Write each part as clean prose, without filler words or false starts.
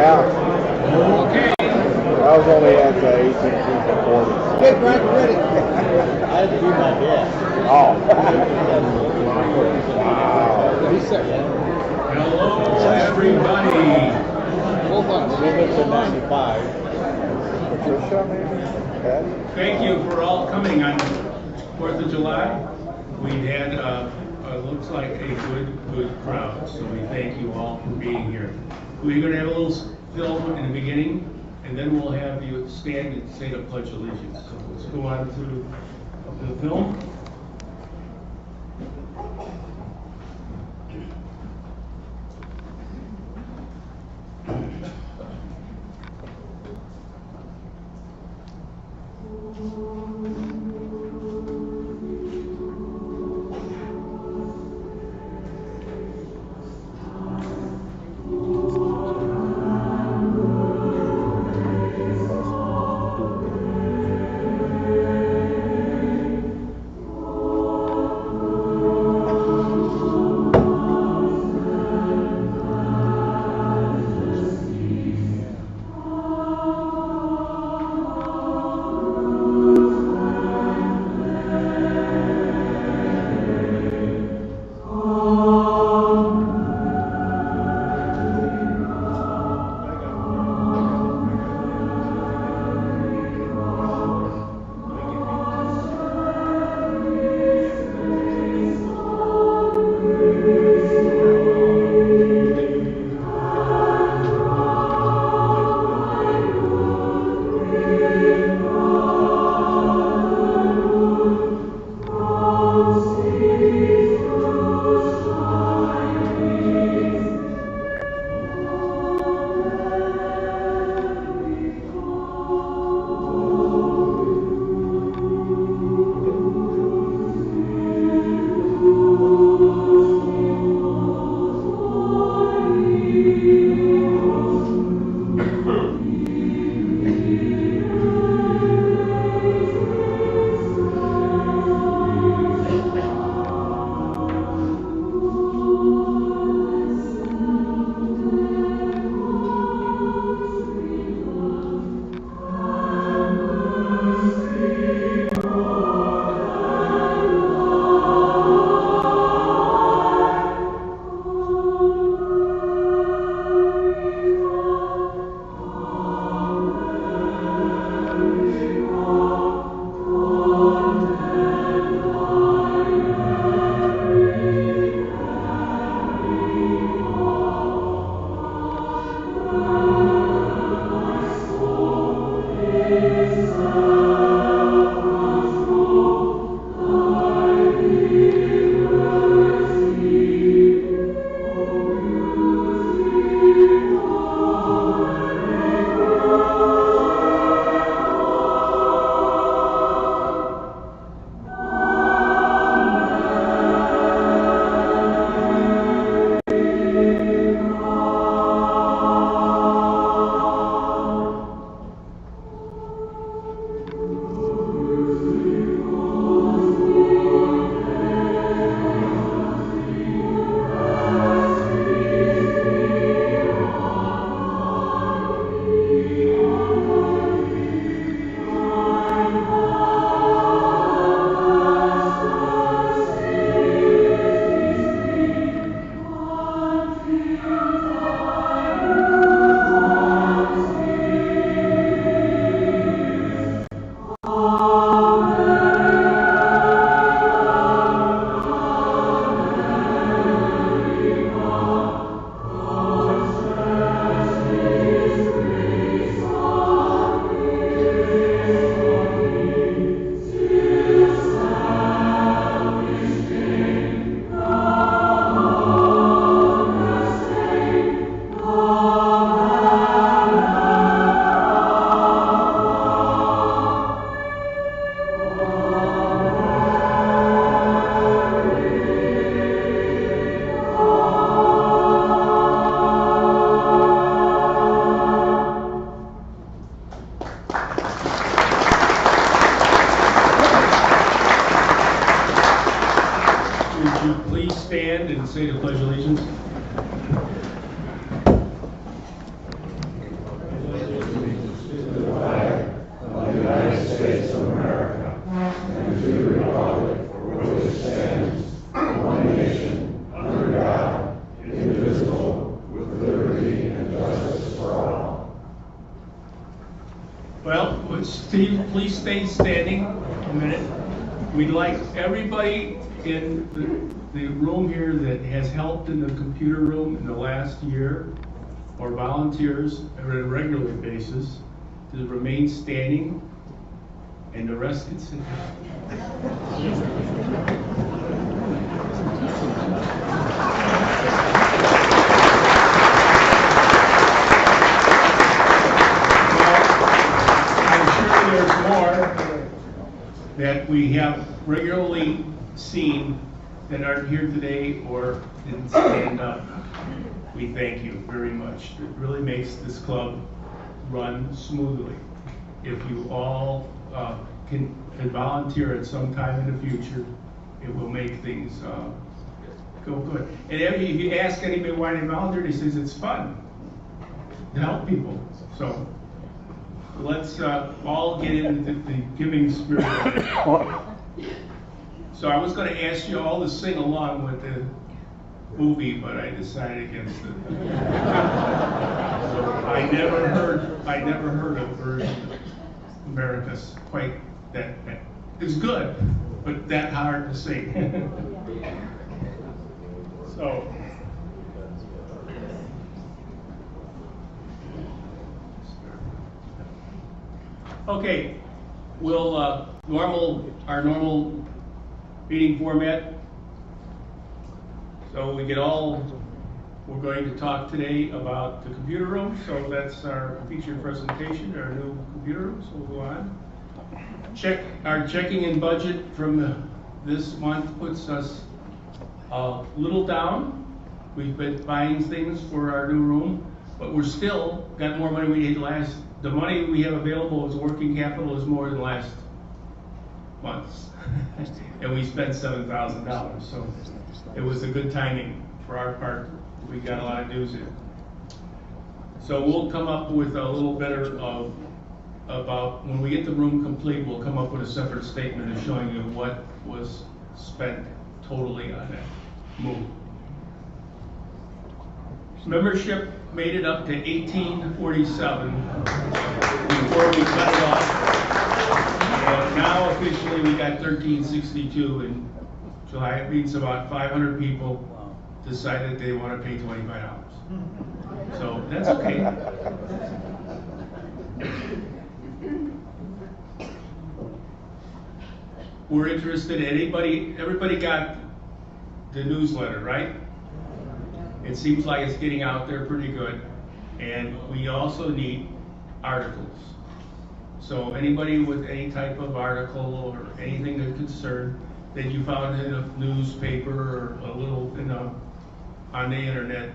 Yeah. Okay. I was only at 18 to 40. Get Brad ready. I had to be my dad. Oh. Wow. He's second. Hello, everybody. Both on. Limits of 95. Patricia, maybe? Patty? Thank you for all coming on 4th of July. We had, looks like a good crowd, so we thank you all for being here. We're going to have a little film in the beginning, and then we'll have you stand and say the Pledge of Allegiance. So let's go on to the film. stand and say the Pledge of Allegiance? Well, Steve, please stay standing a minute. We'd like everybody in the room here that has helped in the computer room in the last year or volunteers on a regular basis to remain standing, and the rest can sit that we have regularly seen that aren't here today or didn't stand up. We thank you very much. It really makes this club run smoothly. If you all can volunteer at some time in the future, it will make things go good. And if you ask anybody why they volunteer, he says it's fun to help people. So let's all get into the giving spirit. So I was going to ask you all to sing along with the movie, but I decided against it. I never heard a version of America's quite that. It's good, but that hard to sing. So. Okay, we'll our normal meeting format. So we're going to talk today about the computer room. So that's our featured presentation, our new computer room. So we'll go on. Our checking in budget from this month puts us a little down. We've been buying things for our new room, but we're still got more money we had the money we have available as working capital is more than last month's. And we spent $7,000. So it was a good timing for our part. We got a lot of dues in. So we'll come up with a little better about when we get the room complete, we'll come up with a separate statement of showing you what was spent totally on that move. Membership made it up to 1847 before we cut it off. And now officially we got 1362 in July. It means about 500 people decided they want to pay $25. So that's okay. We're interested, everybody got the newsletter, right? It seems like it's getting out there pretty good. And we also need articles. So anybody with any type of article or anything that's concerned that you found in a newspaper or a little, on the internet,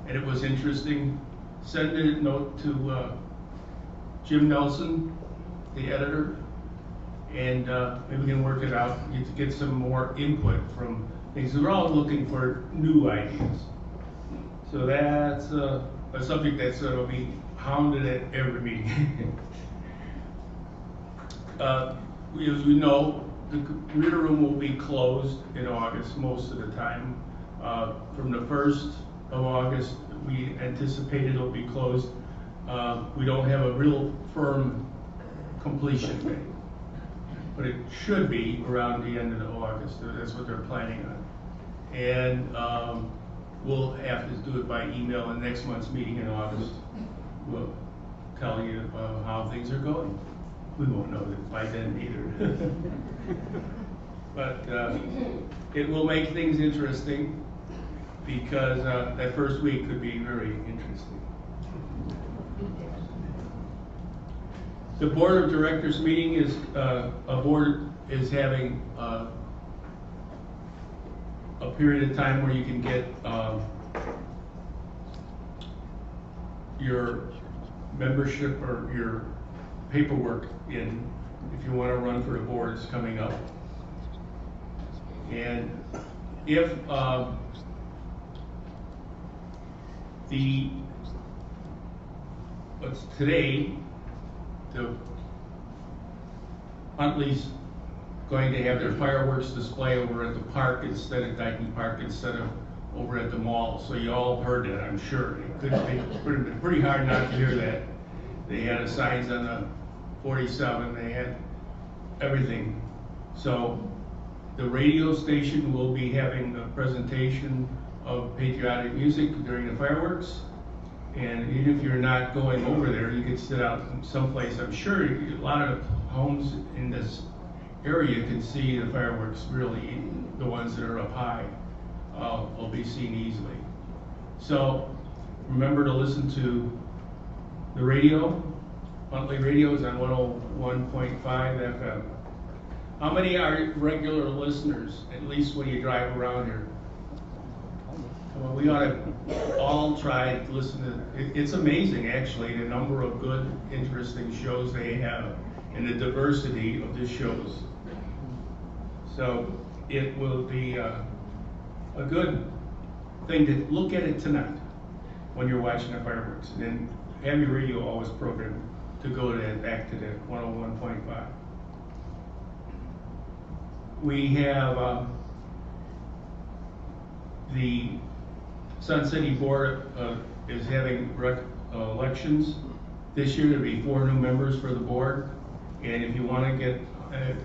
and it was interesting, send a note to Jim Nelson, the editor, and maybe we can work it out, get some more input from things. We're all looking for new ideas. So that's a subject that's going to be hounded at every meeting. As we know, the computer room will be closed in August most of the time. From the 1st of August, we anticipate it'll be closed. We don't have a real firm completion date, but it should be around the end of August. That's what they're planning on. And we'll have to do it by email in next month's meeting in August. We'll tell you how things are going. We won't know that by then either. But it will make things interesting because that first week could be very interesting. The board of directors meeting is having a period of time where you can get your membership or your paperwork in if you want to run for the boards coming up. And if today, the Huntley's going to have their fireworks display over at the park instead of Dyken Park instead of over at the mall. So you all heard that, I'm sure. It could have been pretty hard not to hear that. They had signs on the 47, they had everything. So the radio station will be having a presentation of patriotic music during the fireworks. And even if you're not going over there, you could sit out someplace. I'm sure a lot of homes in this area can see the fireworks really, the ones that are up high, will be seen easily. So remember to listen to the radio. Monthly radio is on 101.5 FM. How many are regular listeners, at least when you drive around here? Well, we ought to all try to listen to, it's amazing actually, the number of good, interesting shows they have and the diversity of the shows. So it will be a good thing to look at it tonight when you're watching the fireworks. And then have your radio always programmed to go to that, back to the 101.5. We have the Sun City Board is having elections. This year there'll be 4 new members for the board. And if you want to get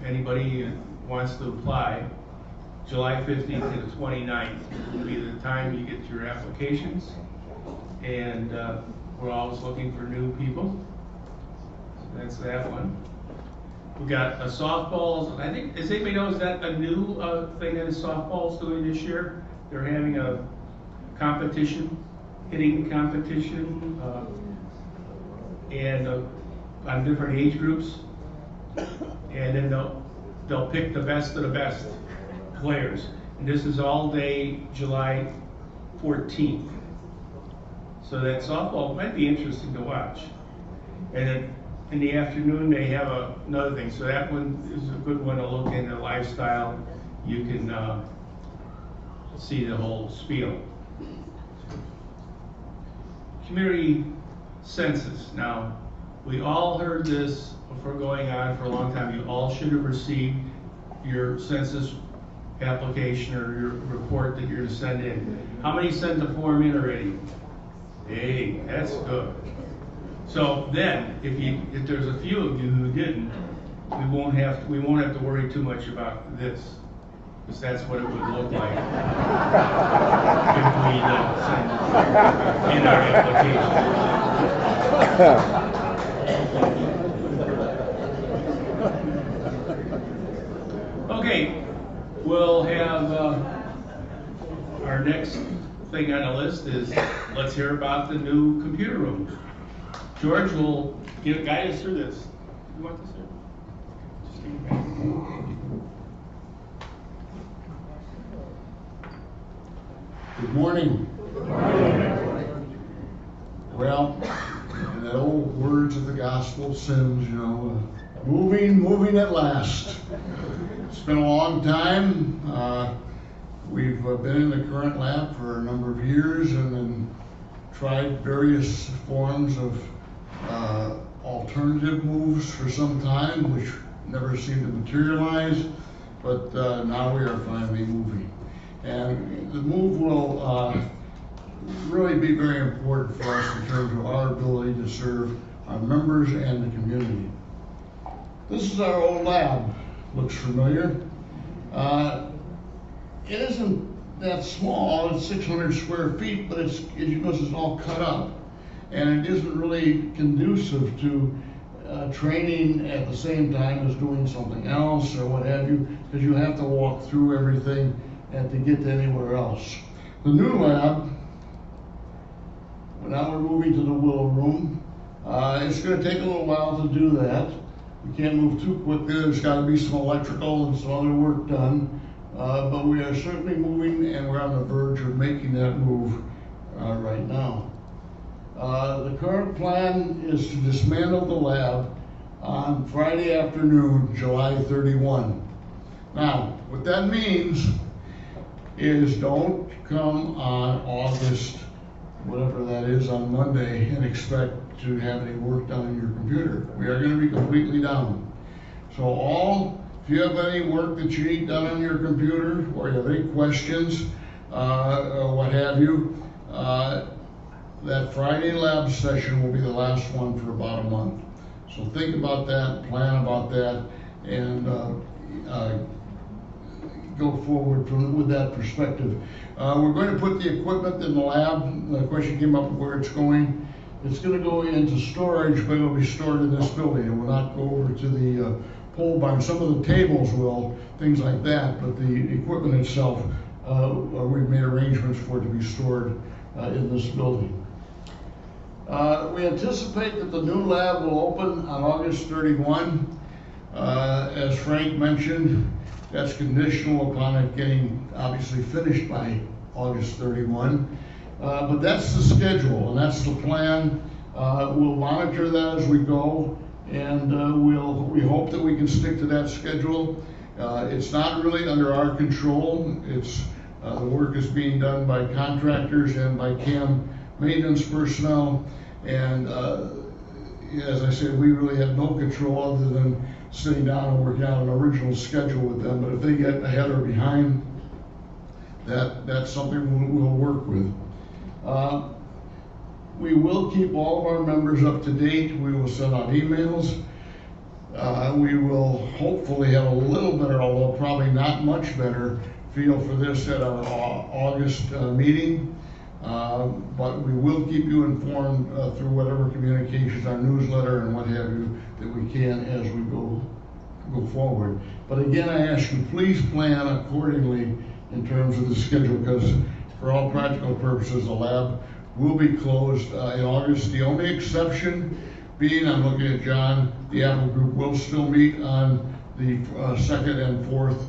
anybody who wants to apply, July 15th to the 29th will be the time you get your applications. And we're always looking for new people. So that's that one. We got a softball. I think, does anybody know, is that a new thing that softball's doing this year? They're having a competition, hitting competition, and on different age groups. And then they'll pick the best of the best players. And this is all day July 14th. So that softball might be interesting to watch. And then in the afternoon they have another thing. So that one is a good one to look into lifestyle. You can see the whole spiel. Community census. Now, we all heard this before going on for a long time. You all should have received your census application or your report that you're to send in. How many sent the form in already? Hey, that's good. So then, if there's a few of you who didn't, we won't have to worry too much about this, because that's what it would look like if we don't send in our application. Okay, we'll have our next thing on the list is let's hear about the new computer room. George will guide us through this. You want this here? Just give it back. Good morning. Good morning. Well, in the old words of the gospel sings, you know, moving at last. It's been a long time. We've been in the current lab for a number of years and then tried various forms of alternative moves for some time, which never seemed to materialize, but now we are finally moving. And the move will really be very important for us in terms of our ability to serve our members and the community. This is our old lab. Looks familiar. It isn't that small. It's 600 square feet, but it's, as you notice, it's all cut up. And it isn't really conducive to training at the same time as doing something else or what have you, because you have to walk through everything and to get to anywhere else. The new lab, now we're moving to the Willow Room. It's going to take a little while to do that. We can't move too quickly. There's got to be some electrical and some other work done. But we are certainly moving, and we're on the verge of making that move right now. The current plan is to dismantle the lab on Friday afternoon, July 31. Now, what that means is don't come on August, whatever that is, on Monday and expect to have any work done on your computer. We are going to be completely down. So if you have any work that you need done on your computer, or you have any questions, or what have you, that Friday lab session will be the last one for about a month. So think about that, plan about that, and go forward with that perspective. We're going to put the equipment in the lab. The question came up of where it's going. It's going to go into storage, but it'll be stored in this building. It will not go over to the pole barn. Some of the tables will, things like that, but the equipment itself, we've made arrangements for it to be stored in this building. We anticipate that the new lab will open on August 31. As Frank mentioned, that's conditional upon it getting obviously finished by August 31. But that's the schedule and that's the plan. We'll monitor that as we go, and we hope that we can stick to that schedule. It's not really under our control. It's the work is being done by contractors and by CAM maintenance personnel. And as I said, we really have no control other than sitting down and working out an original schedule with them. But if they get ahead or behind, that's something we'll work with. We will keep all of our members up to date. We will send out emails. We will hopefully have a little better, although probably not much better, feel for this at our August meeting. But we will keep you informed through whatever communications, our newsletter and what have you, that we can as we go forward. But again, I ask you, please plan accordingly in terms of the schedule, because for all practical purposes, the lab will be closed in August. The only exception being, I'm looking at John, the Apple Group will still meet on the second and fourth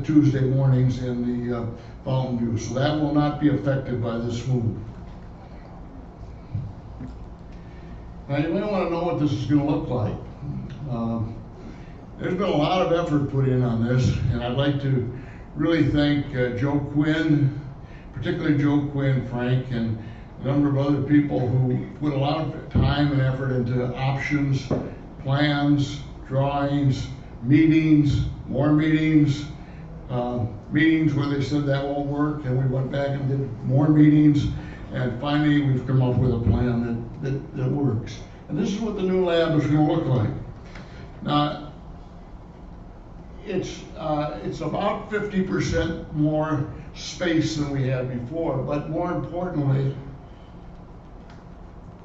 Tuesday mornings in the Fountain View. So that will not be affected by this move. Now you may want to know what this is going to look like. There's been a lot of effort put in on this, and I'd like to really thank Joe Quinn, particularly Joe Quinn, Frank, and a number of other people who put a lot of time and effort into options, plans, drawings, meetings, more meetings, meetings where they said that won't work, and we went back and did more meetings, and finally we've come up with a plan that works. And this is what the new lab is going to look like. Now, it's about 50% more space than we had before, but more importantly,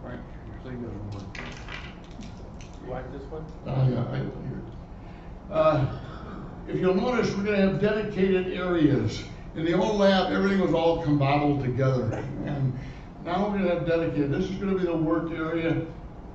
Right, your thing doesn't work. You like this one? If you'll notice, we're going to have dedicated areas. In the old lab, everything was all combined together, and now we're going to have dedicated. This is going to be the work area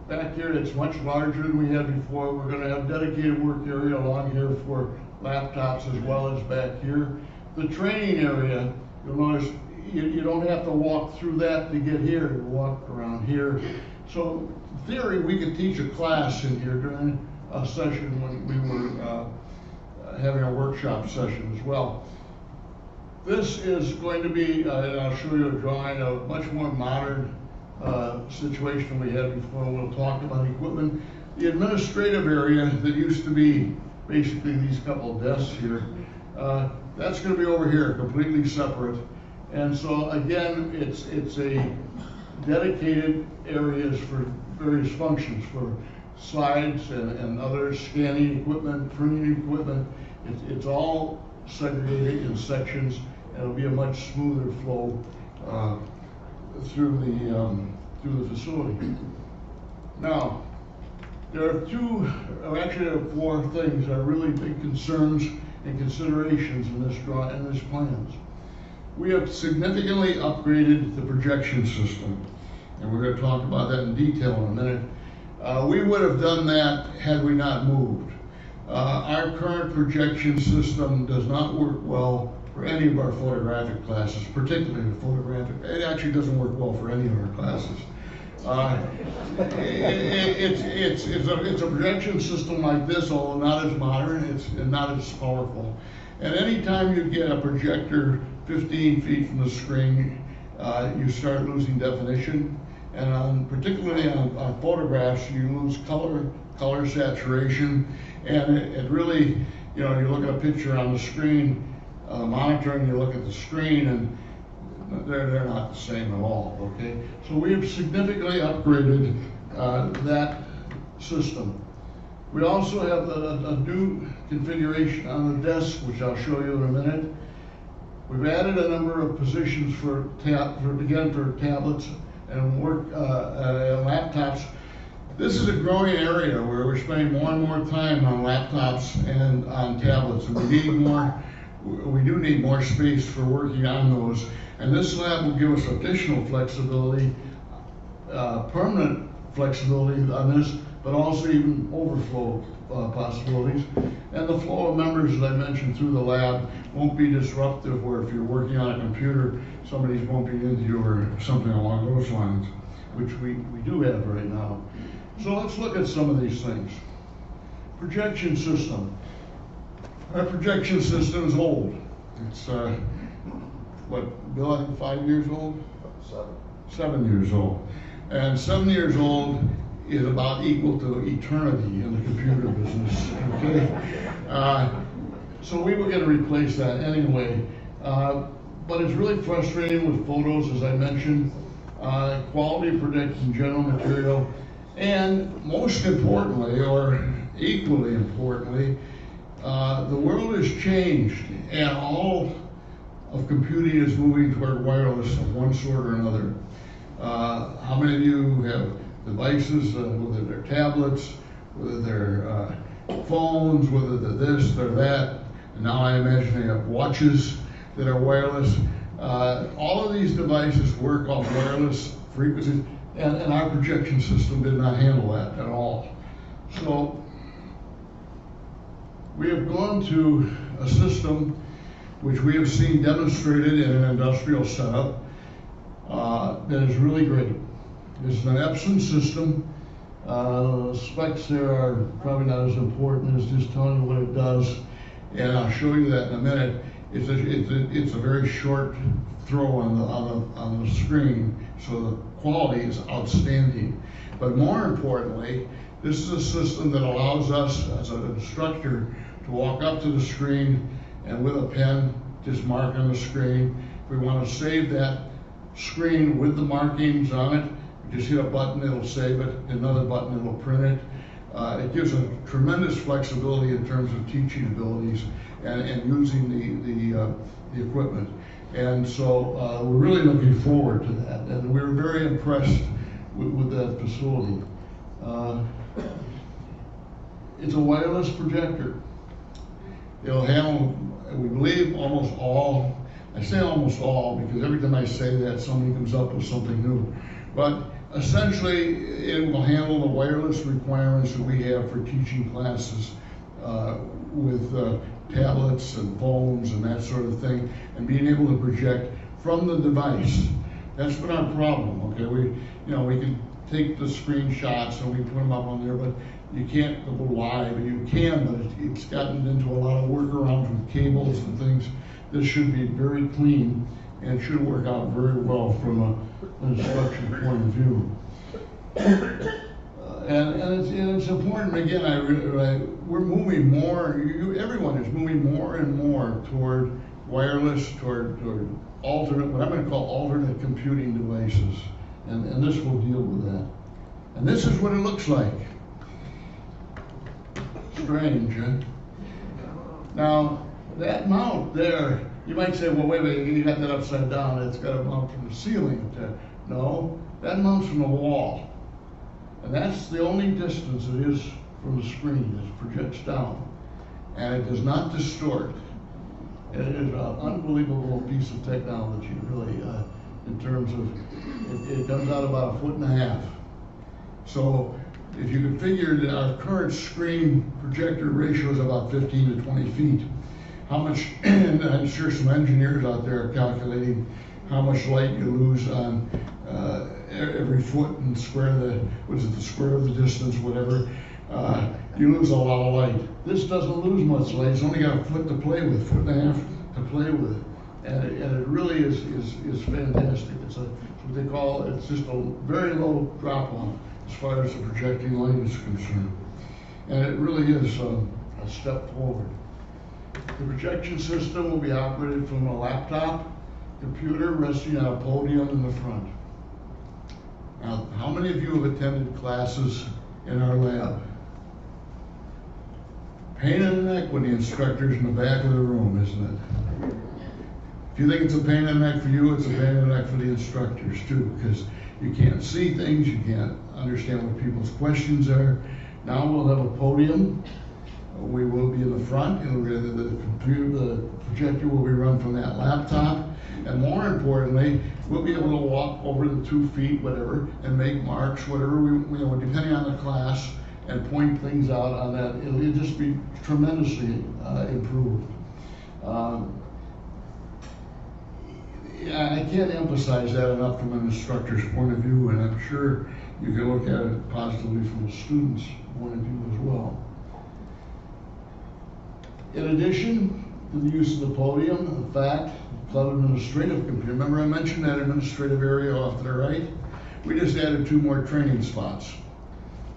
back here. It's much larger than we had before. We're going to have dedicated work area along here for laptops as well as back here. The training area, you'll notice you don't have to walk through that to get here. You walk around here. So in theory, we could teach a class in here during a session when we were having a workshop session as well. This is going to be, and I'll show you a drawing, of a much more modern situation we had before. We'll talk about equipment. The administrative area that used to be basically these couple of desks here, that's going to be over here, completely separate. And so again, it's a dedicated areas for various functions, for slides and other scanning equipment, printing equipment. It's all segregated in sections, and it'll be a much smoother flow through the facility. Now, there are actually there are four things that are really big concerns and considerations in this plans. We have significantly upgraded the projection system, and we're going to talk about that in detail in a minute. We would have done that had we not moved. Our current projection system does not work well for any of our photographic classes, particularly the photographic. It actually doesn't work well for any of our classes. It's a projection system like this, although not as modern, it's not as powerful. And anytime you get a projector 15 feet from the screen, you start losing definition. And particularly on photographs, you lose color saturation, and it really, you look at a picture on the screen, monitor, and you look at the screen, and they're not the same at all, okay? So we have significantly upgraded that system. We also have a new configuration on the desk, which I'll show you in a minute. We've added a number of positions for tablets and laptops. This is a growing area where we're spending more and more time on laptops and on tablets, and we do need more space for working on those. And this lab will give us additional flexibility, permanent flexibility on this, but also even overflow possibilities. And the flow of members, as I mentioned, through the lab won't be disruptive, where if you're working on a computer, somebody's bumping into you or something along those lines, which we do have right now. So let's look at some of these things. Projection system. Our projection system is old. It's, what, Bill, I think 5 years old? 7 years old. And 7 years old is about equal to eternity in the computer business, okay? So we were going to replace that anyway. But it's really frustrating with photos, as I mentioned, quality of projection, general material, and most importantly, or equally importantly, the world has changed, and all of computing is moving toward wireless of one sort or another. How many of you have devices, whether they're tablets, whether they're phones, whether they're this, they're that, and now I imagine they have watches that are wireless. All of these devices work off wireless frequencies, and our projection system did not handle that at all. So we have gone to a system which we have seen demonstrated in an industrial setup that is really great. This is an Epson system. The specs there are probably not as important as just telling you what it does, and I'll show you that in a minute. It's a very short throw on the screen, so the quality is outstanding. But more importantly, this is a system that allows us as an instructor to walk up to the screen and with a pen just mark on the screen. If we want to save that screen with the markings on it, we just hit a button, it'll save it, another button, it'll print it. It gives a tremendous flexibility in terms of teaching abilities and using the equipment. And so we're really looking forward to that, and we were very impressed with that facility. It's a wireless projector. It'll handle, we believe, almost all. I say almost all because every time I say that, somebody comes up with something new. But essentially, it will handle the wireless requirements that we have for teaching classes with tablets and phones and that sort of thing, and being able to project from the device. That's been our problem. Okay, we can take the screenshots and we put them up on there, but you can't go live. You can, but it's gotten into a lot of workarounds with cables and things. This should be very clean and should work out very well from an instruction point of view. And it's important, again, we're moving more, everyone is moving more and more toward wireless, toward alternate, what I'm going to call alternate computing devices. And this will deal with that. And this is what it looks like. Strange, huh? Now, that mount there, you might say, well, wait a minute, you got that upside down, it's got a mount from the ceiling. No, that mounts from the wall. And that's the only distance it is from the screen. It projects down. And it does not distort. It is an unbelievable piece of technology, really, in terms of, it comes out about 1.5 feet. So if you can figure that our current screen projector ratio is about 15 to 20 feet, how much, and I'm sure some engineers out there are calculating how much light you lose on every foot and square the square of the distance, whatever. You lose a lot of light. This doesn't lose much light. It's only got 1 foot to play with, 1.5 feet to play with. And it really is fantastic. It's what they call, it's just a very low drop off as far as the projecting light is concerned. And it really is a step forward. The projection system will be operated from a laptop computer resting on a podium in the front. Now, how many of you have attended classes in our lab. Pain in the neck with the instructors in the back of the room, isn't it? If you think it's a pain in the neck for you, it's a pain in the neck for the instructors too, because you can't see things, you can't understand what people's questions are. Now we'll have a podium. We will be in the front, and the projector will be run from that laptop. And more importantly, we'll be able to walk over the 2 feet, whatever, and make marks, whatever depending on the class, and point things out on that. It'll just be tremendously improved. I can't emphasize that enough from an instructor's point of view, and I'm sure you can look at it positively from a student's point of view as well. In addition to the use of the podium, the fact, cloud administrative computer, remember I mentioned that administrative area off to the right? We just added 2 more training spots,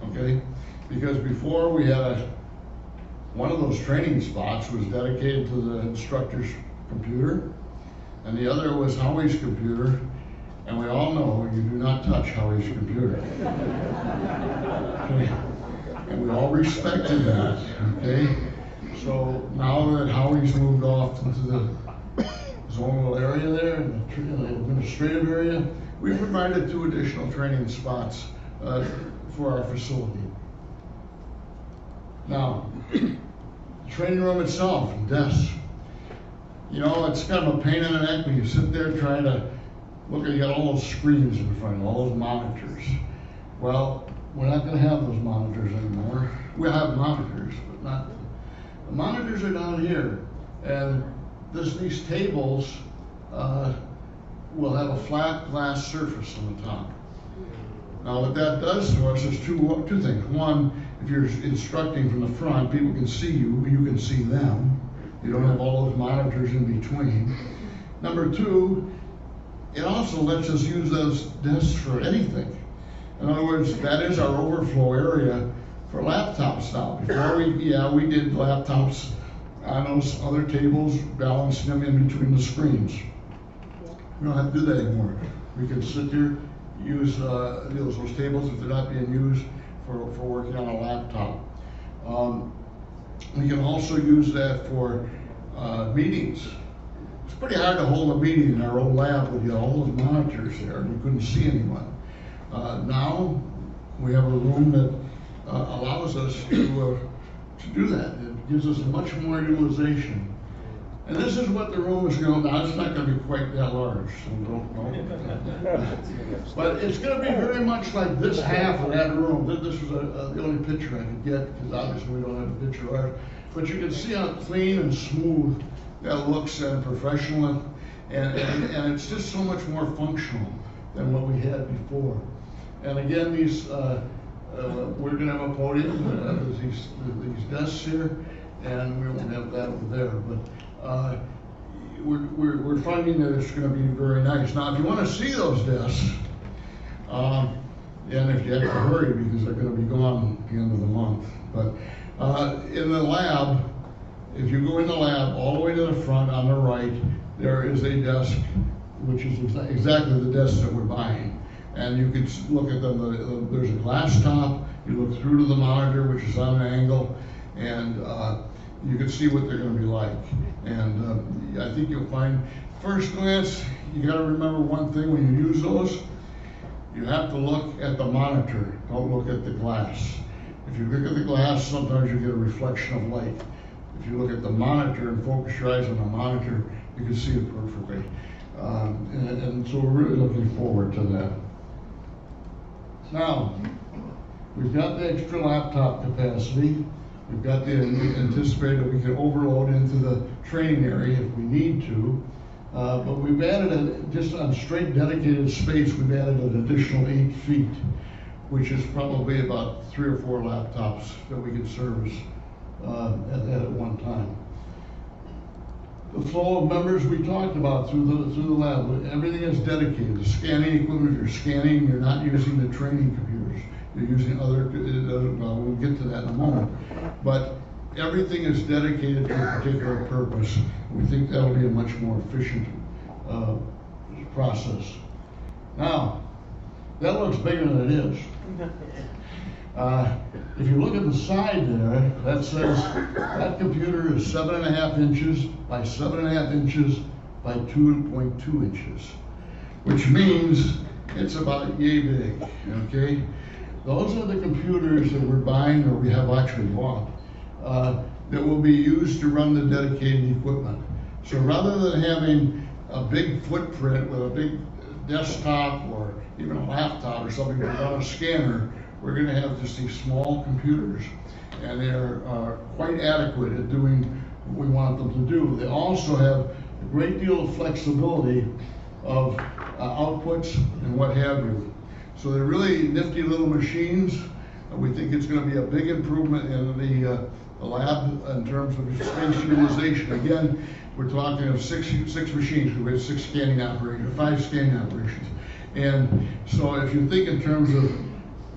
okay? Because before we had one of those training spots was dedicated to the instructor's computer, and the other was Howie's computer, and we all know you do not touch Howie's computer. Okay? And we all respected that, okay? So now that Howie's moved off into the zonal area there, in the administrative area, we provided 2 additional training spots for our facility. Now, the training room itself, desks. You know, it's kind of a pain in the neck when you sit there trying to look at, you got all those screens in front of you, all those monitors. Well, we're not going to have those monitors anymore. We'll have monitors, but not, the monitors are down here. And these tables will have a flat glass surface on the top. Now what that does for us is two things. One, if you're instructing from the front, people can see you, you can see them. You don't have all those monitors in between. Number 2, it also lets us use those desks for anything. In other words, that is our overflow area for laptops now. Before we did laptops on those other tables, balancing them in between the screens. We don't have to do that anymore. We can sit there, use those tables if they're not being used for working on a laptop. We can also use that for meetings. It's pretty hard to hold a meeting in our old lab with all those monitors there, and you couldn't see anyone. Now we have a room that allows us to do that. It gives us much more utilization. And this is what the room is going to, now it's not going to be quite that large, so don't know. But it's going to be very much like this half of that room. This was the only picture I could get, because obviously we don't have a picture of ours. But you can see how clean and smooth that looks and professional, and it's just so much more functional than what we had before. And again, these we're going to have a podium, these desks here, and we won't have that over there. But we're finding that it's going to be very nice. Now, if you want to see those desks, and if you have to hurry because they're going to be gone at the end of the month. But in the lab, if you go in the lab all the way to the front on the right, there is a desk, which is exactly the desk that we're buying. And you can look at them, there's a glass top, you look through to the monitor, which is on an angle, and you can see what they're going to be like. And I think you'll find, first glance, you got to remember one thing when you use those, you have to look at the monitor, don't look at the glass. If you look at the glass, sometimes you get a reflection of light. If you look at the monitor and focus your eyes on the monitor, you can see it perfectly. And so we're really looking forward to that. Now, we've got the extra laptop capacity. We've got the anticipated we can overload into the training area if we need to. But we've added, just on straight dedicated space, we've added an additional 8 feet, which is probably about 3 or 4 laptops that we can service at one time. The flow of members we talked about through the lab, everything is dedicated. The scanning equipment, if you're scanning, you're not using the training computers. You're using other, well, we'll get to that in a moment. But everything is dedicated to a particular purpose. We think that'll be a much more efficient process. Now, That looks bigger than it is. If you look at the side there, that says that computer is 7.5 inches by 7.5 inches by 2.2 inches, which means it's about yay big, okay? Those are the computers that we're buying, or we have actually bought, that will be used to run the dedicated equipment. So rather than having a big footprint with a big desktop or even a laptop or something to run a scanner, we're going to have just these small computers, and they're quite adequate at doing what we want them to do. They also have a great deal of flexibility of outputs and what have you. So they're really nifty little machines. We think it's going to be a big improvement in the lab in terms of space utilization. Again, we're talking of six machines. We have 5 scanning operations. And so if you think in terms of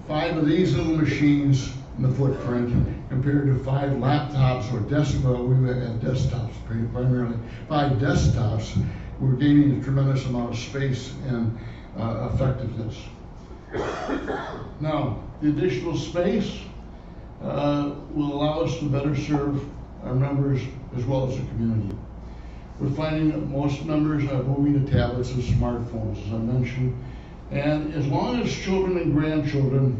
5 of these little machines in the footprint compared to 5 laptops or we have desktops primarily, 5 desktops, we're gaining a tremendous amount of space and effectiveness. Now, the additional space will allow us to better serve our members as well as the community. We're finding that most members are moving to tablets and smartphones, as I mentioned. And as long as children and grandchildren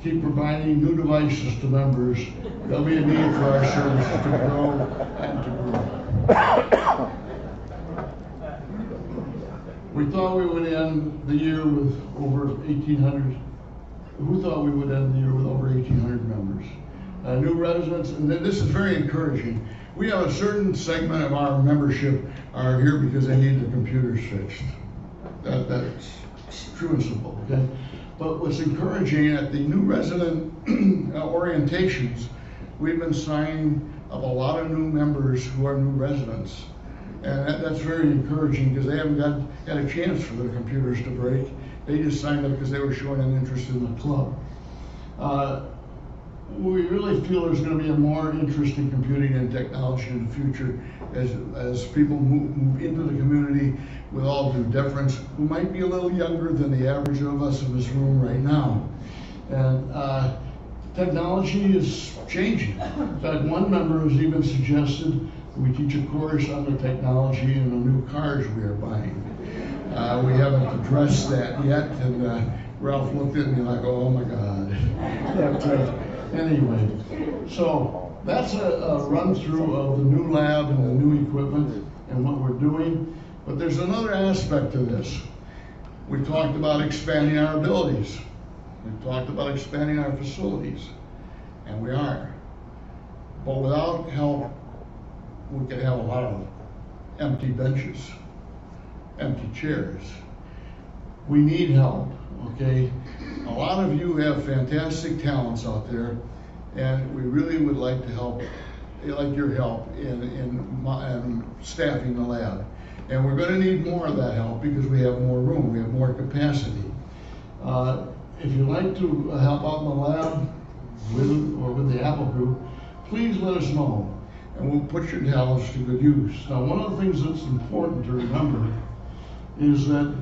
keep providing new devices to members, there'll be a need for our services to grow and to grow. We thought we would end the year with over 1,800. Who thought we would end the year with over 1,800 members? New residents, and this is very encouraging. We have a certain segment of our membership are here because they need their computers fixed. That's true and simple, okay? But what's encouraging at the new resident orientations, we've been signing up a lot of new members who are new residents. And that's very encouraging because they haven't got a chance for their computers to break. They just signed up because they were showing an interest in the club. We really feel there's going to be a more interest in computing and technology in the future as people move into the community with all due deference, who might be a little younger than the average of us in this room right now. And technology is changing. In fact, one member has even suggested we teach a course on the technology in the new cars we are buying. We haven't addressed that yet, and Ralph looked at me like, oh my God. Anyway, so that's a run through of the new lab and the new equipment and what we're doing. But there's another aspect to this. We talked about expanding our abilities. We talked about expanding our facilities, and we are. But without help, we could have a lot of empty benches, empty chairs. We need help, okay? A lot of you have fantastic talents out there, and we really would like to help, like your help in staffing the lab. And we're going to need more of that help because we have more room, we have more capacity. If you'd like to help out in the lab with the Apple Group, please let us know, and we'll put your talents to good use. Now, one of the things that's important to remember is that,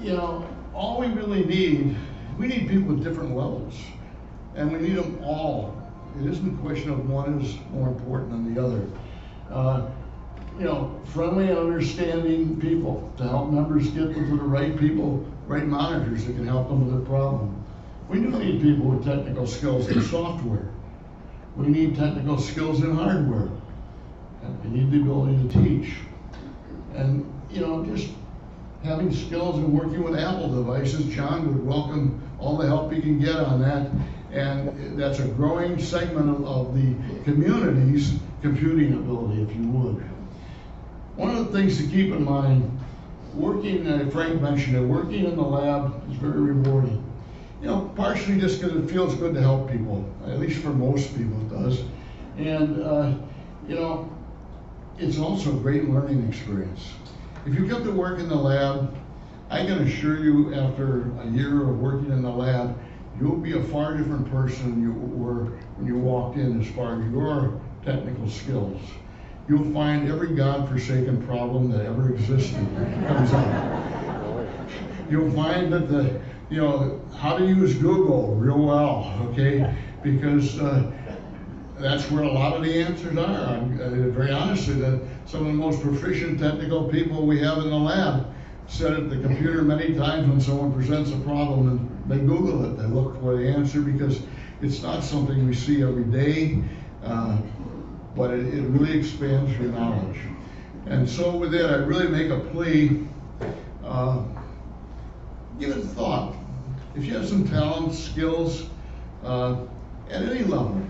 you know, all we really need, we need people at different levels, and we need them all. It isn't a question of one is more important than the other. You know, friendly and understanding people to help members get to the right people, right monitors that can help them with their problem. We do need people with technical skills in software. We need technical skills in hardware. And we need the ability to teach. And, you know, just having skills in working with Apple devices, John would welcome all the help he can get on that. And that's a growing segment of the community's computing ability, if you would. One of the things to keep in mind, Frank mentioned it, working in the lab is very rewarding. You know, partially just because it feels good to help people, at least for most people it does. And, you know, it's also a great learning experience. If you come to work in the lab, I can assure you after a year of working in the lab, you'll be a far different person than you were when you walked in as far as your technical skills. You'll find every godforsaken problem that ever existed comes up. You'll find that you know, how to use Google real well, okay? Because that's where a lot of the answers are. Very honestly, that some of the most proficient technical people we have in the lab sit at the computer many times when someone presents a problem and they Google it. They look for the answer because it's not something we see every day, but it really expands your knowledge. And so with that, I really make a plea, give it thought. If you have some talent, skills, at any level,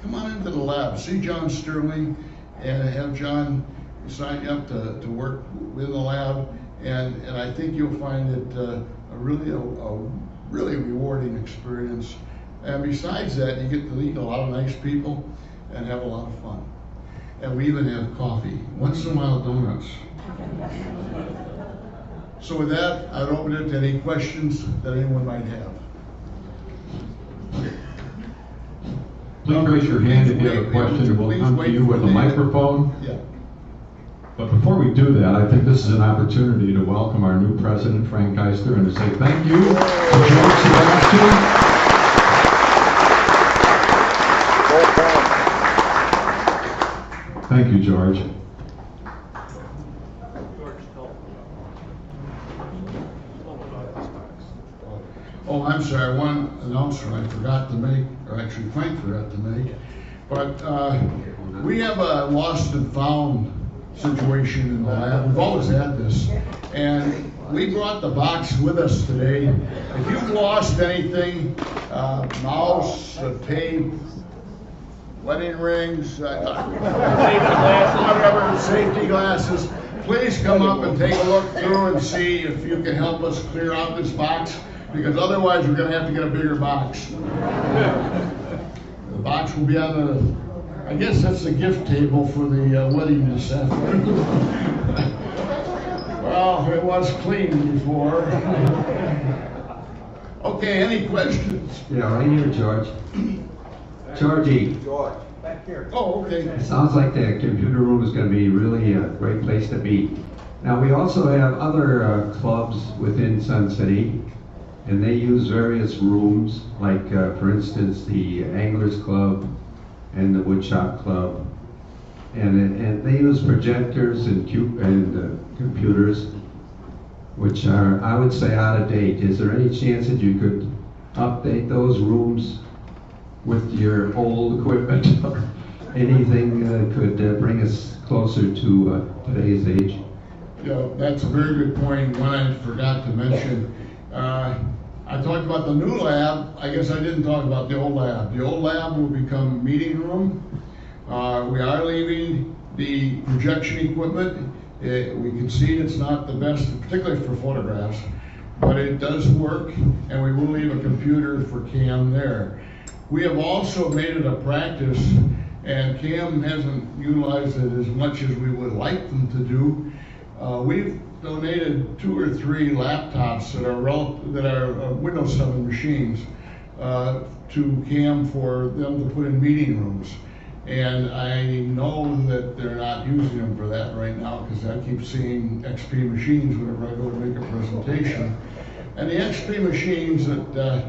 come on into the lab. See John Sterling and have John sign you up to work in the lab. And I think you'll find it a really rewarding experience. And besides that, you get to meet a lot of nice people and have a lot of fun. And we even have coffee. Once in a while, donuts. So with that, I'd open it to any questions that anyone might have. Please raise your hand if you have a question. We'll come to you with a microphone. Yeah. But before we do that, I think this is an opportunity to welcome our new president, Frank Geisler, and to say thank you to George Sebastian. Thank you, George. Oh, I'm sorry, one announcement I forgot to make, or actually Frank forgot to make. But we have a lost and found situation in the lab. We've always had this. And we brought the box with us today. If you've lost anything, mouse, tape, wedding rings, safety glasses, please come up and take a look through and see if you can help us clear out this box, because otherwise we're going to have to get a bigger box. The box will be on the, I guess that's the gift table for the wedding this afternoon. Well, it was clean before. Okay, any questions? Yeah, right here, George. Georgie. George, back here. Oh, okay. It sounds like the computer room is going to be really a great place to be. Now, we also have other clubs within Sun City, and they use various rooms, like, for instance, the Anglers Club and the Woodshop Club. And they use projectors and computers, which are, I would say, out of date. Is there any chance that you could update those rooms with your old equipment or anything that could bring us closer to today's age? Yeah, that's a very good point. One I forgot to mention. I talked about the new lab. I guess I didn't talk about the old lab. The old lab will become a meeting room. We are leaving the projection equipment. We can see it's not the best, particularly for photographs, but it does work, and we will leave a computer for Cam there. We have also made it a practice, and Cam hasn't utilized it as much as we would like them to do. We've donated 2 or 3 laptops that are Windows 7 machines to Cam for them to put in meeting rooms. And I know that they're not using them for that right now, because I keep seeing XP machines whenever I go to make a presentation. And the XP machines that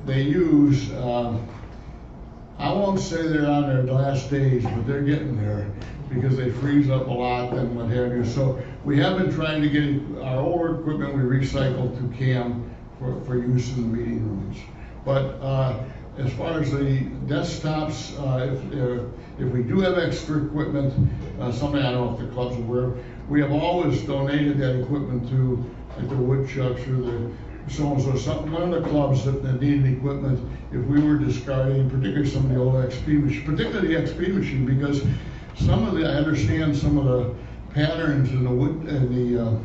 they use, I won't say they're on their last days, but they're getting there, because they freeze up a lot and what have you. So we have been trying to get our older equipment we recycled to Cam for use in the meeting rooms. But as far as the desktops, if we do have extra equipment, something I don't know if the club's aware of, we have always donated that equipment to like the Woodchucks or the so-and-so, one of the clubs that needed equipment. If we were discarding, particularly some of the old XP machines, particularly the XP machine, because I understand some of the patterns in the wood and the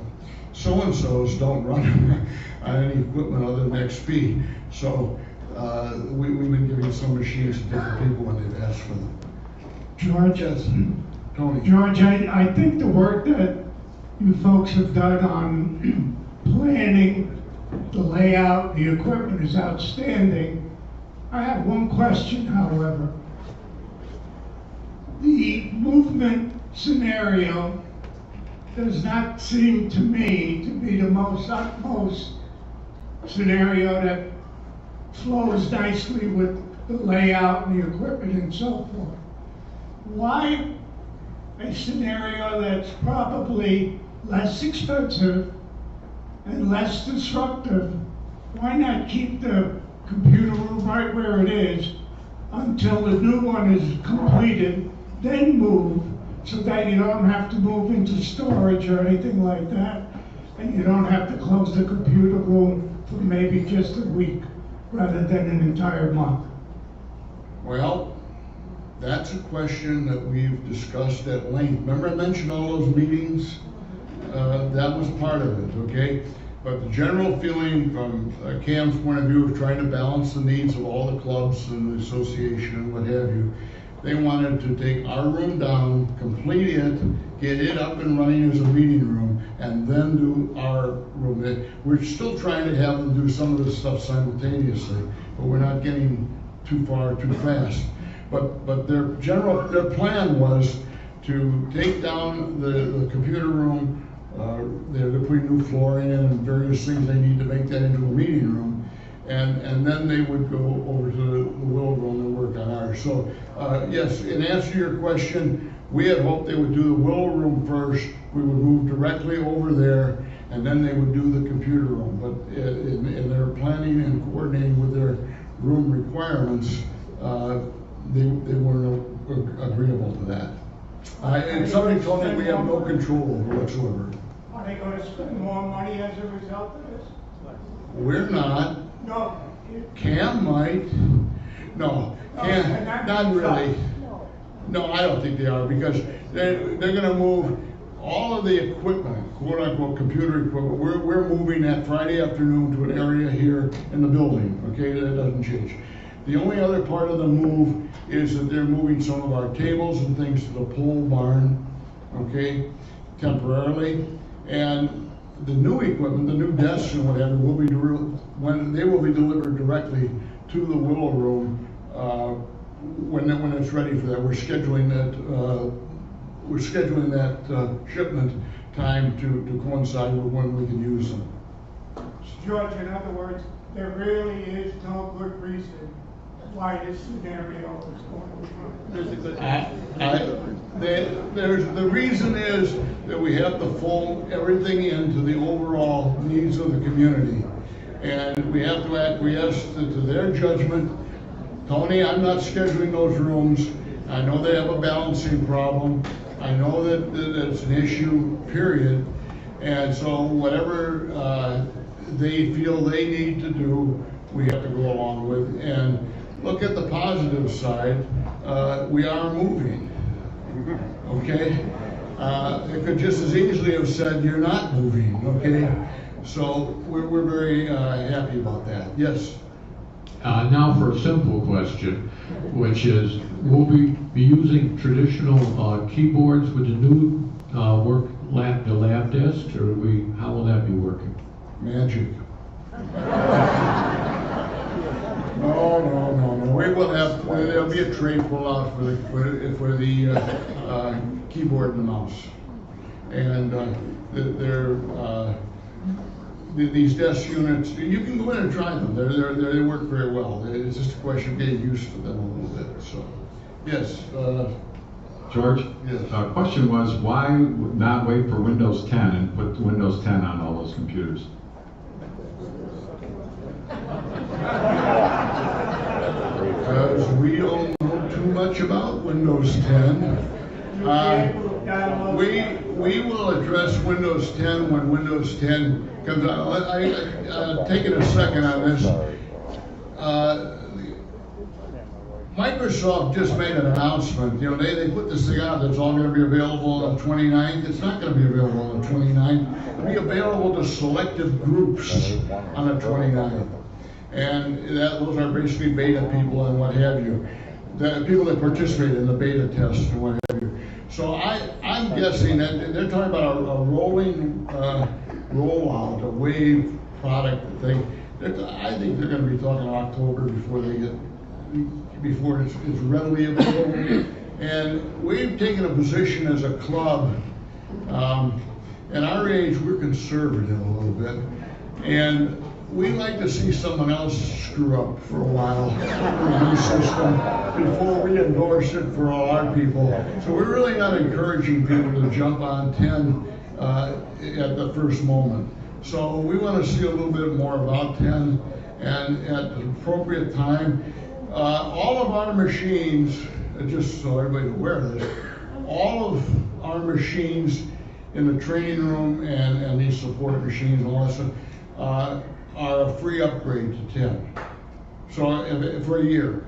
so-and-sos don't run on any equipment other than XP. So we've been giving some machines to different people when they've asked for them. George? Yes, Tony. George, I think the work that you folks have done on planning, the layout, the equipment is outstanding. I have one question, however. The movement scenario does not seem to me to be the most utmost scenario that flows nicely with the layout and the equipment and so forth. Why a scenario that's probably less expensive and less disruptive? Why not keep the computer room right where it is until the new one is completed, then move, so that you don't have to move into storage or anything like that, and you don't have to close the computer room for maybe just a week rather than an entire month? Well, that's a question that we've discussed at length. Remember I mentioned all those meetings? That was part of it, okay? But the general feeling from Cam's point of view of trying to balance the needs of all the clubs and the association and what have you, they wanted to take our room down, complete it, get it up and running as a meeting room, and then do our room. We're still trying to have them do some of this stuff simultaneously, but we're not getting too far too fast. But their plan was to take down the computer room. They're putting new flooring in and various things they need to make that into a meeting room, and then they would go over to the Willow Room and work on ours. So yes, in answer to your question, we had hoped they would do the Willow Room first. We would move directly over there, and then they would do the computer room. But in their planning and coordinating with their room requirements, they weren't agreeable to that. And somebody told me we have no control over whatsoever. Are they going to spend more money as a result of this? We're not. No. Cam might. No, Cam, not really. No, I don't think they are, because they're going to move all of the equipment, quote unquote computer equipment. We're moving that Friday afternoon to an area here in the building. Okay, that doesn't change. The only other part of the move is that they're moving some of our tables and things to the pole barn, okay, temporarily. And the new equipment, the new desks and whatever, will be delivered directly to the Willow Room when it's ready for that. We're scheduling that shipment time to coincide with when we can use them. George, in other words, there really is no good reason why this scenario is going on. The reason is that we have to fold everything into the overall needs of the community. And we have to acquiesce to their judgment. Tony, I'm not scheduling those rooms. I know they have a balancing problem. I know that it's an issue, period. And so whatever they feel they need to do, we have to go along with. And look at the positive side. We are moving. Okay? It could just as easily have said you're not moving. Okay? So we're very happy about that. Yes? Now for a simple question, which is, will we be using traditional keyboards with the new the lab desks, or how will that be working? Magic. No. We will have. There'll be a tray pull out for the keyboard and the mouse, and these desk units. You can go in and try them. They work very well. It's just a question of getting used to them a little bit. So, yes. George? Yes. Question was, why not wait for Windows 10 and put Windows 10 on all those computers? Because we don't know too much about Windows 10. We will address Windows 10 when Windows 10 comes out. I'm taking a second on this. Microsoft just made an announcement. You know, they put this thing out that's all going to be available on the 29th. It's not going to be available on the 29th. It'll be available to selective groups on the 29th. And those are basically beta people and what have you. The people that participate in the beta test and what have you. So I'm guessing that they're talking about a rolling rollout, a wave product thing. I think they're going to be talking October before it's readily available. And we've taken a position as a club. At our age, we're conservative a little bit. And we like to see someone else screw up for a while in the new system before we endorse it for all our people. So we're really not encouraging people to jump on 10 at the first moment. So we want to see a little bit more about 10, and at the appropriate time, all of our machines, just so everybody's aware of this, all of our machines in the training room and these support machines and all that stuff are a free upgrade to 10. So for a year.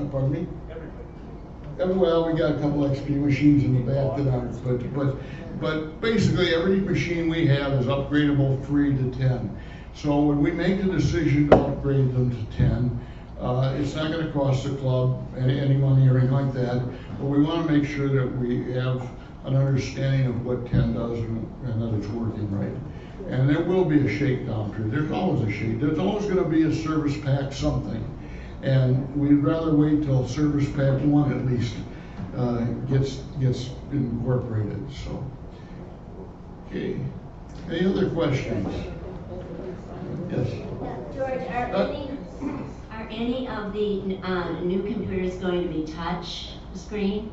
Pardon me? Well, we got a couple XP machines in the back that aren't, but basically every machine we have is upgradable free to 10. So when we make a decision to upgrade them to 10, it's not going to cost the club any money or anything like that, but we want to make sure that we have an understanding of what 10 does and that it's working right. And there will be a shakedown period. There's always a shake. There's always going to be a service pack something. And we'd rather wait till service pack 1 at least gets incorporated. So, okay. Any other questions? Yes. George, are any of the new computers going to be touch screen?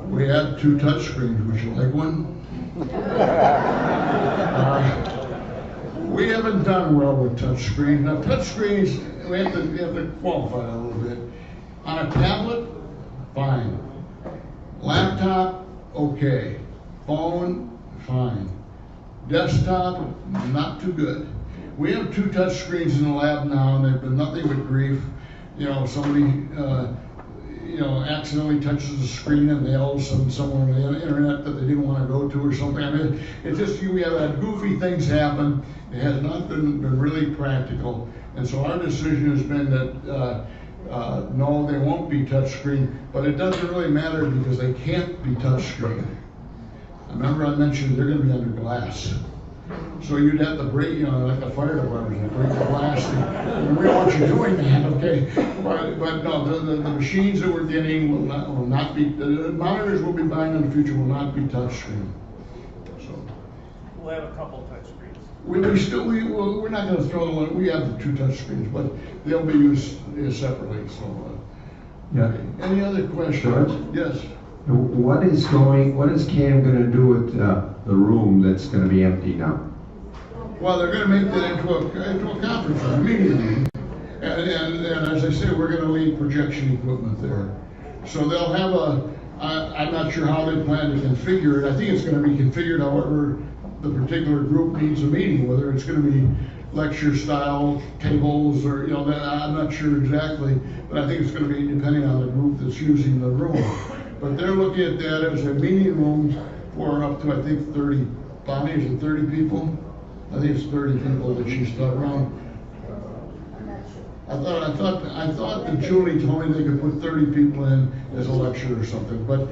We have 2 touch screens. Would you like one? We haven't done well with touch screens. Now, touch screens, we have to qualify a little bit. On a tablet, fine. Laptop, okay. Phone, fine. Desktop, not too good. We have 2 touch screens in the lab now, and they've been nothing but grief. You know, somebody accidentally touches the screen and they all of a sudden somewhere on the internet that they didn't want to go to or something. I mean, it's just, we have had goofy things happen. It has not been really practical. And so our decision has been that, no, they won't be touchscreen, but it doesn't really matter because they can't be touchscreen. Remember I mentioned they're going to be under glass. So you'd have to break, like the fire department, break the glass. And we don't want you doing that, okay? But no, the machines that we're getting will not be, the monitors we'll be buying in the future will not be touchscreen. So we'll have a couple touch screens. We're not going to throw the one. We have the 2 touch screens, but they'll be used separately. So Yeah. Okay. Any other questions? George? Yes. What is CAM going to do with the room that's going to be empty now? Well, they're going to make that into a conference room immediately. And as I say, we're going to leave projection equipment there. So they'll have I'm not sure how they plan to configure it. I think it's going to be configured however the particular group needs a meeting, whether it's going to be lecture style tables or, I'm not sure exactly, but I think it's going to be depending on the group that's using the room. But they're looking at that as a meeting room for up to, I think, 30, Bonnie, is it 30 people? I think it's 30 people that she's got around. I thought that Julie told me they could put 30 people in as a lecture or something. But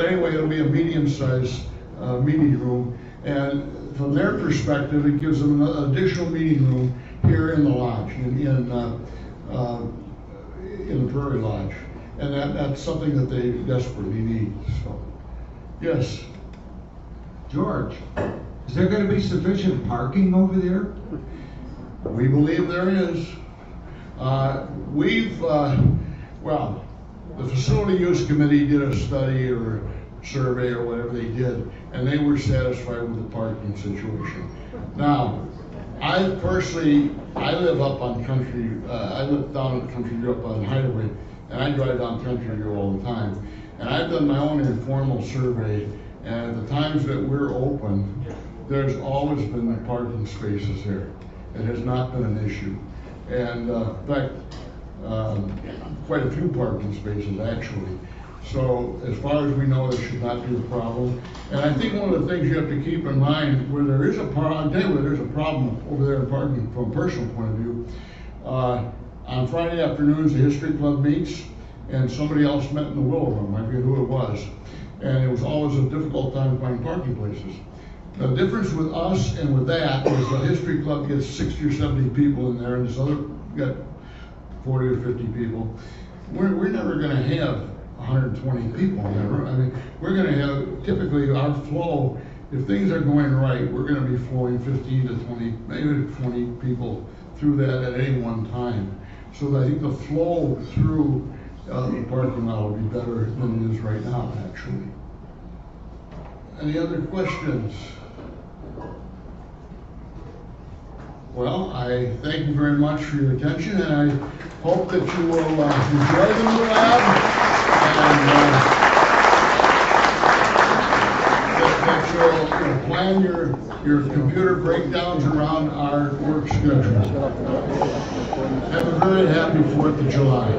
anyway, it'll be a medium-sized meeting room. And from their perspective, it gives them an additional meeting room here in the lodge, in the Prairie Lodge. And that's something that they desperately need. So, yes. George, is there going to be sufficient parking over there? We believe there is. Well, the Facility Use Committee did a study or survey or whatever they did, and they were satisfied with the parking situation. Now, I live up on Country, I live down in Country View up on Hideaway, and I drive down Country View all the time. And I've done my own informal survey, and at the times that we're open, there's always been parking spaces there. It has not been an issue. And in fact, quite a few parking spaces actually. So as far as we know, there should not be a problem. And I think one of the things you have to keep in mind, where there is a problem, I'll tell you where there's a problem over there in parking from a personal point of view. On Friday afternoons, the History Club meets, and somebody else met in the Willow Room. I forget who it was. And it was always a difficult time to find parking places. The difference with us and with that is the History Club gets 60 or 70 people in there, and this other got 40 or 50 people. We're never going to have 120 people in that room. I mean, we're going to have, typically our flow if things are going right, we're gonna be flowing 15 to 20, maybe 20 people through that at any one time. So I think the flow through the parking lot will be better than it is right now, actually. Any other questions? Well, I thank you very much for your attention, and I hope that you will enjoy the new lab and that you'll plan your computer breakdowns around our work schedule. Have a very happy 4th of July.